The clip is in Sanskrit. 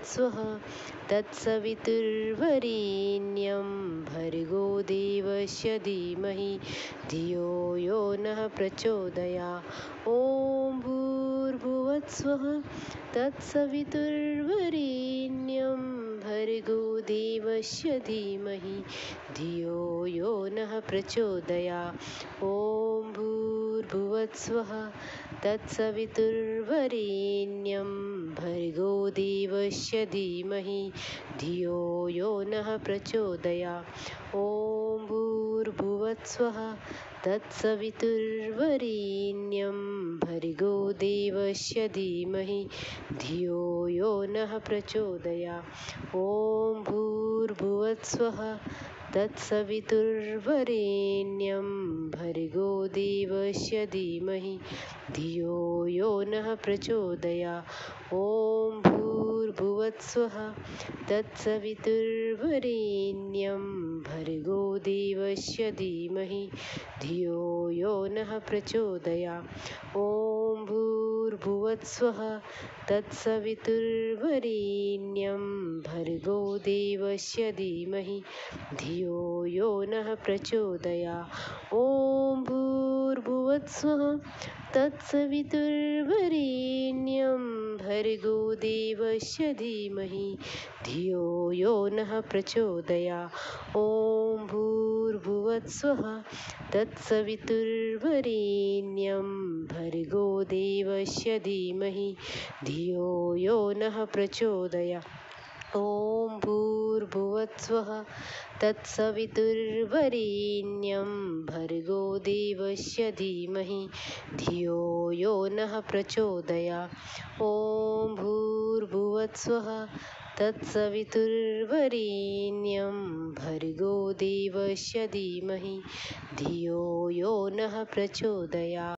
भूर्भुवस्वः तत्सवितुर्वरेण्यं भर्गो देवस्य धीमहि धियो यो नः प्रचोदयात्। ॐ भूर्भुवस्वः तत्सवितुर्वरेण्यं भर्गो देवस्य धीमहि धियो यो नः प्रचोदयात्। ॐ भूर्भुवस्वः तत्सवितुर्वरेण्यं भर्गो देवस्य धीमहि धियो यो नः प्रचोदयात्। ॐ भूर्भुवस्वः तत्सवितुर्वरेण्यं भर्गो देवस्य धीमहि धियो यो नः प्रचोदयात्। ॐ भूर्भुवस्वः तत्सवितुर्वरेण्यं भर्गो देवस्य धीमहि धियो यो नः प्रचोदयात्। ॐ भूर्भुवस्वः तत्सवितुर्वरेण्यं भर्गो देवस्य धीमहि धियो यो नः प्रचोदयात्। ॐ भूर्भुवस्वः तत्सवितुर्वरेण्यं भर्गो देवस्य धीमहि धियो यो नः प्रचोदयात्। ॐ भूर्भुवस्वः तत्सवितुर्वरेण्यं भर्गो देवस्य धीमहि धियो यो नः प्रचोदयात्। ॐ भूर्भुवस्वः तत्सवितुर्वरेण्यं भर्गो देवस्य धीमहि धियो यो नः प्रचोदयात्। ॐ भूर्भुवस्वः तत्सवितुर्वरेण्यं भर्गो देवस्य धीमहि धियो यो नः प्रचोदयात्। ॐ भूर्भुवस्वः तत्सवितुर्वरेण्यं भर्गो देवस्य धीमहि धियो यो नः प्रचोदयात्।